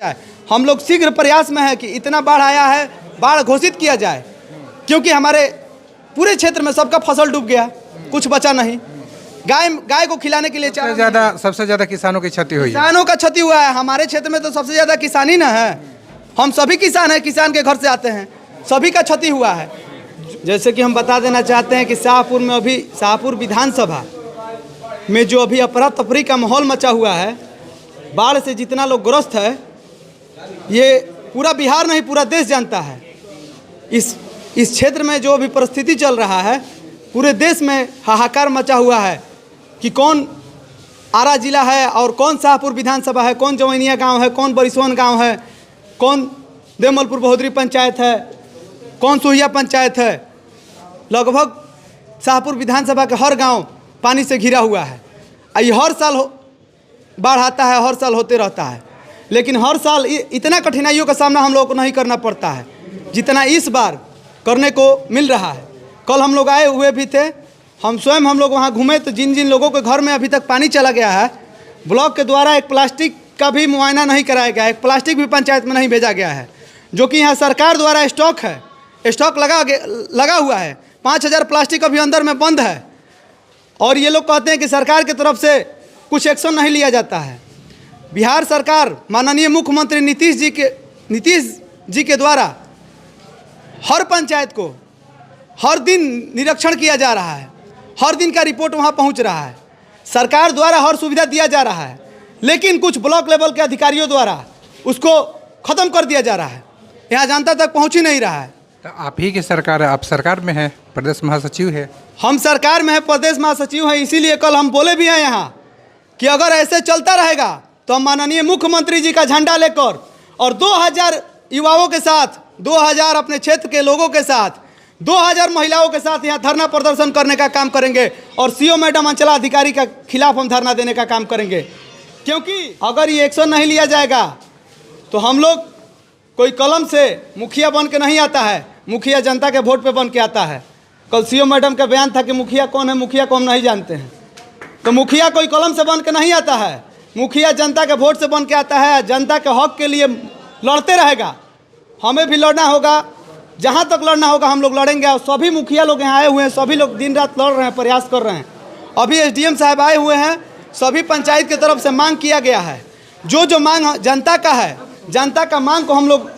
हम लोग शीघ्र प्रयास में है कि इतना बाढ़ आया है, बाढ़ घोषित किया जाए, क्योंकि हमारे पूरे क्षेत्र में सबका फसल डूब गया, कुछ बचा नहीं। गाय को खिलाने के लिए सबसे ज्यादा किसानों की क्षति हुई है। किसानों का क्षति हुआ है। हमारे क्षेत्र में तो सबसे ज्यादा किसानी ना है, हम सभी किसान हैं, किसान के घर से आते हैं, सभी का क्षति हुआ है। जैसे कि हम बता देना चाहते हैं कि शाहपुर में अभी शाहपुर विधानसभा में जो अभी अफरा तफरी का माहौल मचा हुआ है, बाढ़ से जितना लोग ग्रस्त है, ये पूरा बिहार नहीं पूरा देश जानता है। इस क्षेत्र में जो अभी परिस्थिति चल रहा है, पूरे देश में हाहाकार मचा हुआ है कि कौन आरा जिला है और कौन शाहपुर विधानसभा है, कौन जवैनिया गांव है, कौन बरिसोन गांव है, कौन देमलपुर बहोदरी पंचायत है, कौन सोहिया पंचायत है। लगभग शाहपुर विधानसभा के हर गांव पानी से घिरा हुआ है। ये हर साल बाढ़ आता है, हर साल होते रहता है, लेकिन हर साल इतना कठिनाइयों का सामना हम लोगों को नहीं करना पड़ता है जितना इस बार करने को मिल रहा है। कल हम लोग आए हुए भी थे, हम लोग वहाँ घूमे तो जिन जिन लोगों के घर में अभी तक पानी चला गया है, ब्लॉक के द्वारा एक प्लास्टिक का भी मुआयना नहीं कराया गया, एक प्लास्टिक भी पंचायत में नहीं भेजा गया है, जो कि यहाँ सरकार द्वारा स्टॉक है, स्टॉक लगा हुआ है। 5000 प्लास्टिक अभी अंदर में बंद है और ये लोग कहते हैं कि सरकार की तरफ से कुछ एक्शन नहीं लिया जाता है। बिहार सरकार माननीय मुख्यमंत्री नीतीश जी के द्वारा हर पंचायत को हर दिन निरीक्षण किया जा रहा है, हर दिन का रिपोर्ट वहां पहुंच रहा है, सरकार द्वारा हर सुविधा दिया जा रहा है, लेकिन कुछ ब्लॉक लेवल के अधिकारियों द्वारा उसको ख़त्म कर दिया जा रहा है, यहाँ जनता तक पहुंच ही नहीं रहा है। तो आप ही की सरकार है, आप सरकार में हैं, प्रदेश महासचिव है। हम सरकार में है, प्रदेश महासचिव हैं, इसीलिए कल हम बोले भी हैं यहाँ कि अगर ऐसे चलता रहेगा तो हम माननीय मुख्यमंत्री जी का झंडा लेकर और 2000 युवाओं के साथ, 2000 अपने क्षेत्र के लोगों के साथ, 2000 महिलाओं के साथ यहाँ धरना प्रदर्शन करने का काम करेंगे और सीओ मैडम अंचलाधिकारी के खिलाफ हम धरना देने का काम करेंगे। क्योंकि अगर ये एक्शन नहीं लिया जाएगा तो हम लोग कोई कलम से मुखिया बन के नहीं आता है, मुखिया जनता के वोट पे बन के आता है। कल सीओ मैडम का बयान था कि मुखिया कौन है, मुखिया को हम नहीं जानते हैं। तो मुखिया कोई कलम से बन के नहीं आता है, मुखिया जनता के वोट से बन के आता है, जनता के हक के लिए लड़ते रहेगा। हमें भी लड़ना होगा, जहाँ तक लड़ना होगा हम लोग लड़ेंगे। और सभी मुखिया लोग यहाँ आए हुए हैं, सभी लोग दिन रात लड़ रहे हैं, प्रयास कर रहे हैं। अभी एसडीएम साहब आए हुए हैं, सभी पंचायत की तरफ से मांग किया गया है। जो मांग जनता का है, जनता का मांग को हम लोग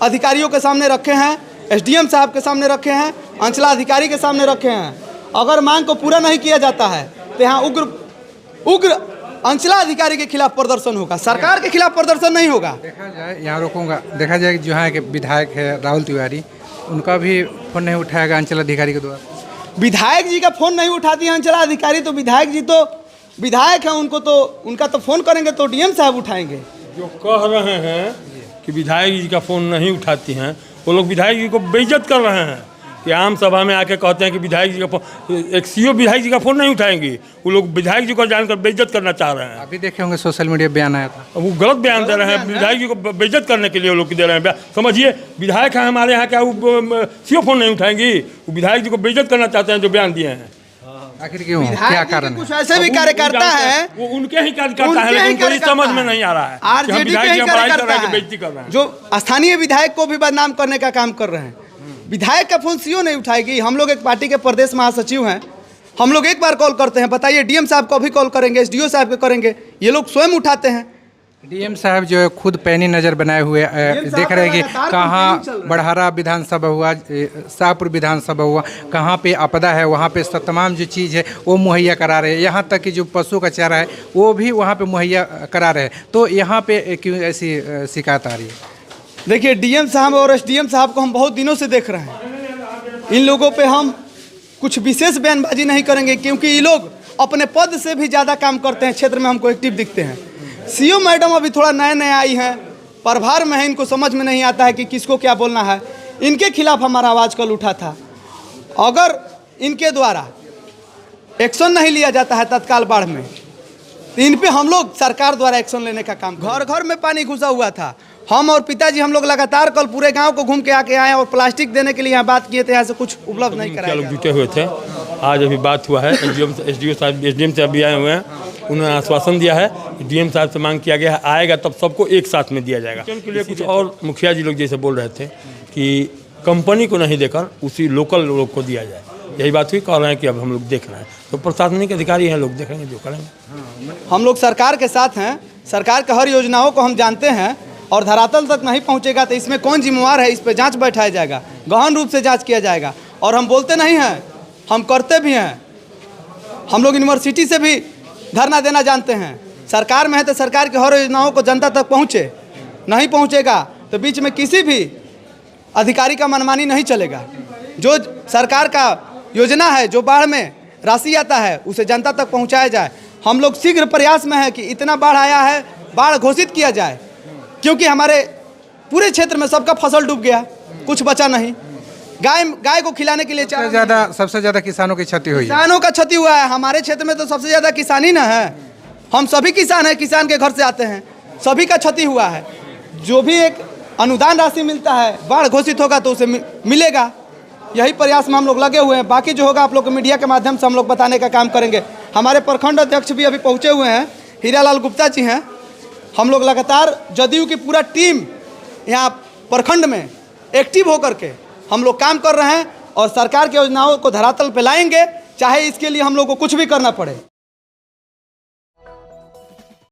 अधिकारियों के सामने रखे हैं, एसडीएम साहब के सामने रखे हैं, अंचलाधिकारी के सामने रखे हैं। अगर मांग को पूरा नहीं किया जाता है तो यहाँ उग्र अंचलाधिकारी के खिलाफ प्रदर्शन होगा, सरकार के खिलाफ प्रदर्शन नहीं होगा। देखा जाए, यहाँ रोकूंगा, देखा जाए जो है कि विधायक है राहुल तिवारी, उनका भी फोन नहीं उठाएगा अंचलाधिकारी के द्वारा। विधायक जी का फोन नहीं उठाती है अंचलाधिकारी, तो विधायक जी तो विधायक हैं, उनका तो फोन करेंगे तो डीएम साहब उठाएंगे। जो कह रहे हैं कि विधायक जी का फ़ोन नहीं उठाती हैं, वो लोग विधायक जी को बेइज्जत कर रहे हैं कि आम सभा में आके कहते हैं कि विधायक जी का फोन, एक सीओ विधायक जी का फ़ोन नहीं उठाएंगे, वो लोग विधायक जी को जानकर बेइज्जत करना चाह रहे हैं। अभी देखे होंगे सोशल मीडिया बयान आया था, वो गलत बयान दे रहे हैं, विधायक जी को बेइज्जत करने के लिए वो लोग दे रहे हैं। समझिए, विधायक हैं हमारे यहाँ, क्या वो सीओ फ़ोन नहीं उठाएंगी? वो विधायक जी को बेइज्जत करना चाहते हैं जो बयान दिए हैं। आखिर क्यों, क्या कारण? कुछ ऐसे भी कार्यकर्ता है, वो उनके ही कार्यकर्ता है, लेकिन उनको समझ में नहीं आ रहा है। आरजेडी के ही कार्यकर्ता है जो स्थानीय विधायक को भी बदनाम करने का काम कर रहे हैं। विधायक का फोन सीओ नहीं उठाएगी। हम लोग एक पार्टी के प्रदेश महासचिव हैं, हम लोग एक बार कॉल करते हैं, बताइए डीएम साहब को भी कॉल करेंगे, एसडीओ साहब को करेंगे, ये लोग स्वयं उठाते हैं। डीएम साहब जो है खुद पैनी नज़र बनाए हुए देख रहे हैं कि कहाँ बड़हरा विधानसभा हुआ, शाहपुर विधानसभा हुआ, कहाँ पे आपदा है वहाँ पे तमाम जो चीज़ है वो मुहैया करा रहे हैं। यहाँ तक कि जो पशु का चारा है वो भी वहाँ पे मुहैया करा रहे हैं। तो यहाँ पे क्यों ऐसी शिकायत आ रही है? देखिए, डीएम साहब और एसडीएम साहब को हम बहुत दिनों से देख रहे हैं। इन लोगों पे हम कुछ विशेष बयानबाजी नहीं करेंगे, क्योंकि ये लोग अपने पद से भी ज़्यादा काम करते हैं, क्षेत्र में हमको एक्टिव दिखते हैं। सीओ मैडम अभी थोड़ा नए आई हैं, प्रभार में है, इनको समझ में नहीं आता है कि किसको क्या बोलना है। इनके खिलाफ हमारा आवाज़ कल उठा था। अगर इनके द्वारा एक्शन नहीं लिया जाता है तत्काल बाढ़ में, तो इन पे हम लोग सरकार द्वारा एक्शन लेने का काम। घर घर में पानी घुसा हुआ था। हम और पिताजी हम लोग लगातार कल पूरे गांव को घूम के आके आए और प्लास्टिक देने के लिए यहाँ बात किए थे, यहाँ से कुछ उपलब्ध नहीं कराया। लोग जुटे हुए थे, आज अभी बात हुआ है, एसडीएम साहब भी आए हुए हैं। उन्होंने आश्वासन दिया है कि डीएम साहब से मांग किया गया है, आएगा तब सबको एक साथ में दिया जाएगा। उनके लिए कुछ और मुखिया जी लोग जैसे बोल रहे थे कि कंपनी को नहीं देकर उसी लोकल लोग को दिया जाए, यही बात हुई। कह रहे हैं कि अब हम लोग देख रहे हैं, तो प्रशासनिक अधिकारी हैं, लोग देखेंगे जो करेंगे। हम लोग सरकार के साथ हैं, सरकार के हर योजनाओं को हम जानते हैं और धरातल तक नहीं पहुंचेगा तो इसमें कौन जिम्मेवार है, इस पर जांच बैठाया जाएगा, गहन रूप से जांच किया जाएगा। और हम बोलते नहीं हैं, हम करते भी हैं। हम लोग यूनिवर्सिटी से भी धरना देना जानते हैं। सरकार में है तो सरकार की हर योजनाओं को जनता तक पहुँचे, नहीं पहुँचेगा तो बीच में किसी भी अधिकारी का मनमानी नहीं चलेगा। जो सरकार का योजना है, जो बाढ़ में राशि आता है, उसे जनता तक पहुंचाया जाए। हम लोग शीघ्र प्रयास में है कि इतना बाढ़ आया है, बाढ़ घोषित किया जाए, क्योंकि हमारे पूरे क्षेत्र में सबका फसल डूब गया, कुछ बचा नहीं। गाय को खिलाने के लिए सबसे ज़्यादा किसानों की क्षति हुई है। किसानों का क्षति हुआ है। हमारे क्षेत्र में तो सबसे ज़्यादा किसानी ना है। हम सभी किसान हैं, किसान के घर से आते हैं, सभी का क्षति हुआ है। जो भी एक अनुदान राशि मिलता है, बाढ़ घोषित होगा तो उसे मिलेगा। यही प्रयास में हम लोग लगे हुए हैं। बाकी जो होगा आप लोग को मीडिया के माध्यम से हम लोग बताने का काम करेंगे। हमारे प्रखंड अध्यक्ष भी अभी पहुंचे हुए हैं, हीरालाल गुप्ता जी हैं। हम लोग लगातार जदयू की पूरा टीम यहाँ प्रखंड में एक्टिव होकर के हम लोग काम कर रहे हैं और सरकार की योजनाओं को धरातल पे लाएंगे, चाहे इसके लिए हम लोग को कुछ भी करना पड़े।